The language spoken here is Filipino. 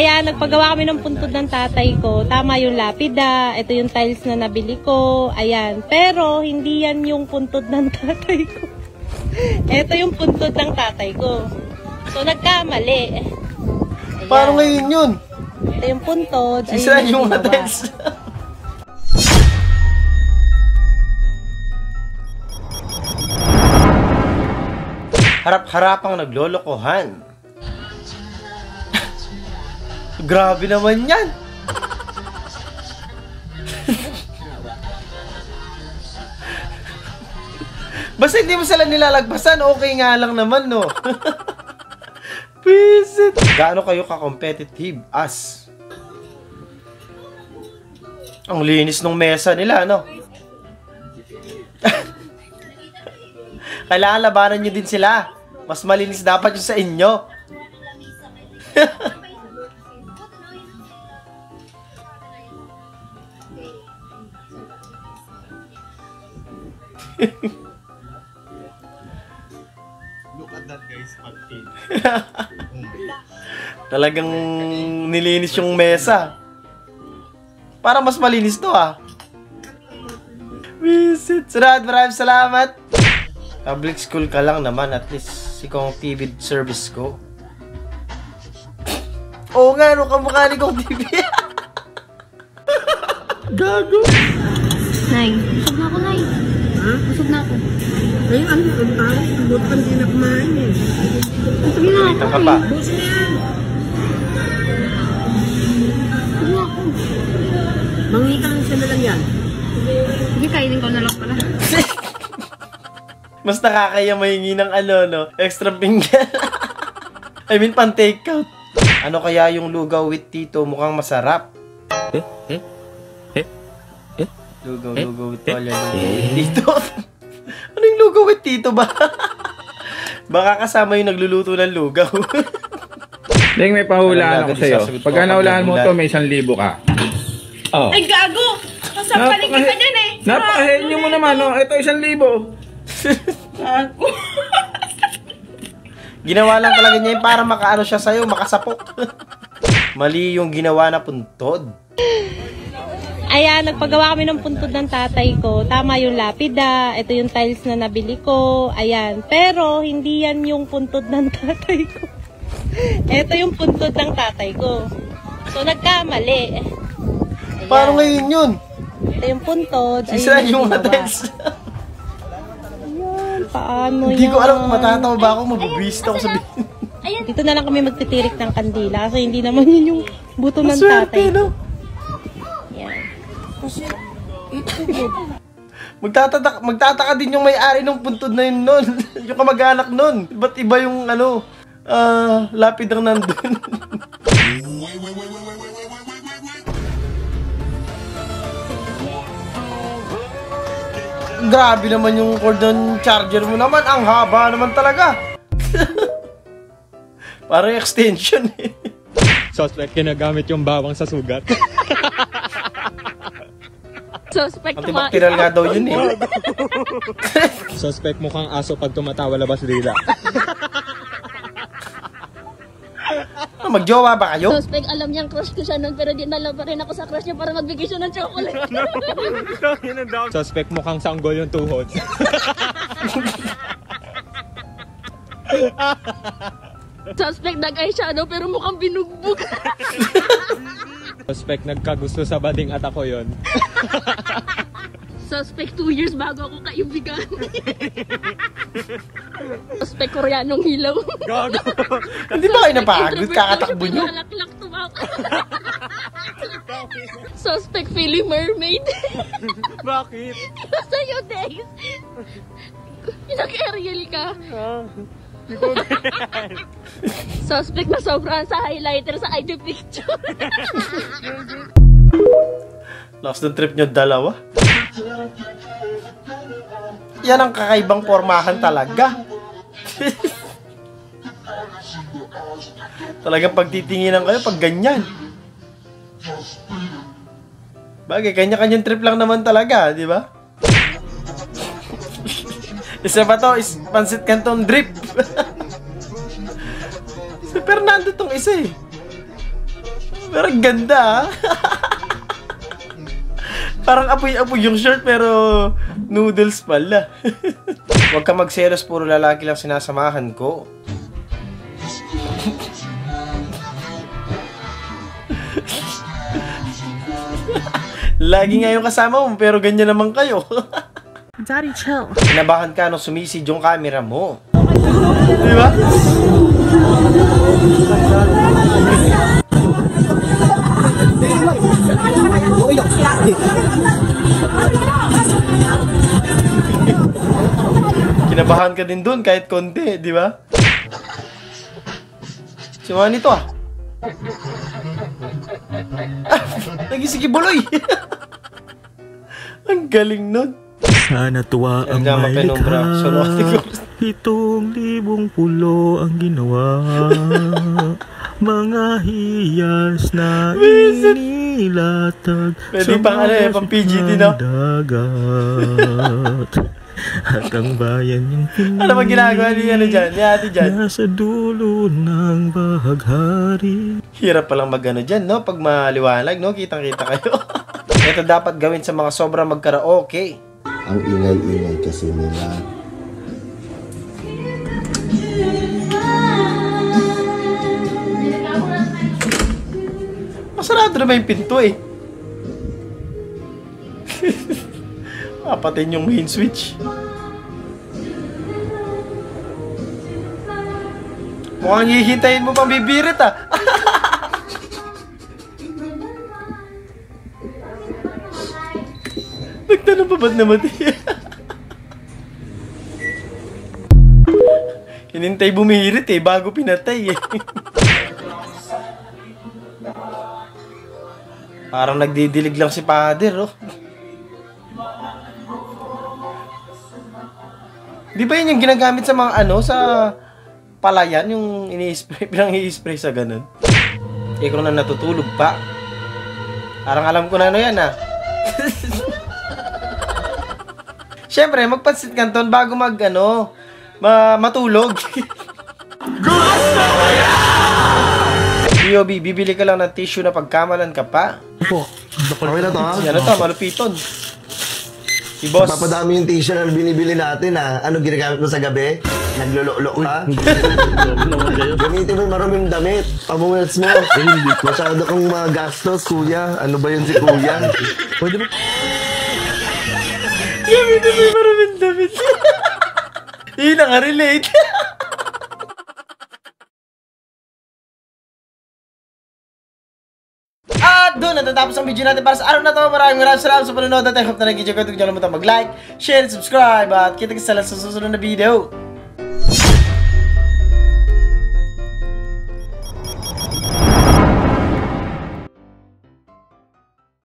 Ayan, nagpagawa kami ng puntod ng tatay ko. Tama yung lapida. Ito yung tiles na nabili ko. Ayan. Pero, hindi yan yung puntod ng tatay ko. Ito yung puntod ng tatay ko. So, nagkamali. Ayan. Paano ngayon yun? Ito yung puntod. Sisa yung mga tiles. Harap-harapang naglolokohan. Grabe naman yan. Basta hindi mo sila nilalagpasan, okay nga lang naman, no? Visit. Gaano kayo ka-competitive as? Ang linis ng mesa nila, no? Kailangan labanan nyo din sila. Mas malinis dapat yung sa inyo. Look at that guy's pagpin. Talagang nilinis yung mesa. Para mas malinis to, ah. Visit. Sarad, maraming salamat. Public school ka lang naman, at least sikong TV service ko. Oo nga, ano kamukha ni kong TV? Gago. Nay, busog na ako, Nay. Ha? Busog na ako. Ay, ano? Ang parang buot pa hindi na kumain eh. Busog na ako. Kita ka pa. Bus na yan. Busog na ako. Mangi ka lang siya na lang yan. Sige, kainin ko na lang pala. Mas nakakaya mahingi ng ano, no? Extra pinggan. I mean, pan take out. Ano kaya yung lugaw with tito? Mukhang masarap. Lugaw with Tola, lugaw with tito. Ano yung lugaw with tito ba? Baka kasama yung nagluluto ng lugaw. Deng, may pahulaan ako sa'yo. Pagka nahulaan mo to, may 1,000 ka. Oh. Ay, gago! Kasampalin kita dyan eh! Napakahenyo mo naman, no? Ito 1,000. Gago! Ginawa lang talaga niya yung para makaano siya sa'yo, makasapok. Mali yung ginawa na puntod. Ayan, nagpagawa kami ng puntod ng tatay ko. Tama yung lapida. Ito yung tiles na nabili ko. Ayan. Pero, hindi yan yung puntod ng tatay ko. Ito yung puntod ng tatay ko. So, nagkamali. Ayan. Paano ngayon yun? Ito yung puntod. Sisa yung mga tiles. Ayan, paano Hindi yan? ko alam kung matatawa ba ako, mabubwisit ako sabihin. Dito na lang kami magtitirik ng kandila. Kasi hindi naman yun yung buto ng Maswerte, tatay. no? Magtataka din yung may-ari ng puntod na yun nun. Yung kamag-anak nun. Ba't iba yung ano, lapid ang nandun? Grabe naman yung cord ng charger mo naman. Ang haba naman talaga. Parang extension eh. Suspect ginagamit yung bawang sa sugat. Suspect Antibacterial nga daw yun eh. Suspect mukhang aso pag tumatawa labas dila. Magjowa ba kayo? Suspect, alam niyang crush ko siya nun, pero di nalang pa rin ako sa crush niya para magbigay siya ng chocolate. Suspect mukhang sanggol yung tuhod. Suspect, nag-eyeshadow, pero mukhang binugbog. Suspect nagkagusto sa bading at ako yun. Suspect, 2 years bago ako kaibigan. Suspect, Koreanong hilaw. Gago! Hindi ba kayo napagod? Kakatakbo nyo? Nalaklak tumakbo. Suspect, feeling mermaid. Bakit? Sa'yo, Dex. Nag-aerial ka. Suspect na sobrang sa highlighter sa ID picture. Last ng trip nyo dalawa. Yan ang kakaibang pormahan talaga. Talagang pagtitinginan kayo pag ganyan. Bagay, kanya-kanyang trip lang naman talaga, di ba? Isa pa to, is Pansit Canton drip. Si Fernando tong isa eh. Pero ang ganda, ha? Parang apoy-apoy yung shirt, pero noodles pala. Huwag ka magselos, puro lalaki lang sinasamahan ko. Lagi nga yung kasama mo, pero ganyan naman kayo. Daddy, chill. Kinabahan ka nung sumisid yung camera mo. Di ba? Kinabahan ka din dun kahit konti, di ba? Sima nito ah. Nagisikibuloy. Ang galing nun. Sana tuwa ang Nagama may penumbra. likha. Sono. 7,000 pulo ang ginawa. Mga hiyas na inilatag Pwede pang ano eh, pang PGT, no? dagat. At ang bayan yung Pinoy Ano ba ginagawa ni ano dyan? Ni ate dyan? nasa dulo ng bahaghari. Hirap palang mag-ano dyan, no? Pag maliwanag, no? Kitang-kita kayo. Ito dapat gawin sa mga sobrang magkaraoke. Ang ingay-ingay kasi nila. Masarado na ba yung pinto eh? Papatin yung main switch. Mukhang hihintayin mo pang bibirit ah. Nagtanong pa ba't namatay? Hinintay bumihirit eh, bago pinatay eh. Parang nagdidilig lang si Father, oh. Di ba yun yung ginagamit sa mga ano, sa palayan, yung ini-spray, pinang i-spray sa ganun? Ikaw na natutulog pa. Parang alam ko na ano yan, ah. Siyempre, magpansit kanton bago mag, ano, matulog. B.O.B., bibili ka lang ng tissue na pagkamalan ka pa. Okay na to, ha? Yan to, malupiton. Si boss. Papadami yung t-shirt na binibili natin, ha? Ano ginagamit mo sa gabi? Naglulok ka? Gamitin mo yung maruming damit. Pamumels mo. Masyado kang magastos, kuya. Ano ba yun si kuya? Pwede mo... Gamitin mo yung maraming damit. Yun ang relate. At doon natatapos ang video natin para sa araw na to. Maraming salamat sa panonood at I hope na nag-enjoy ka. Huwag niyo kalimutan mag-like, share, subscribe at kita-kita sa susunod na video.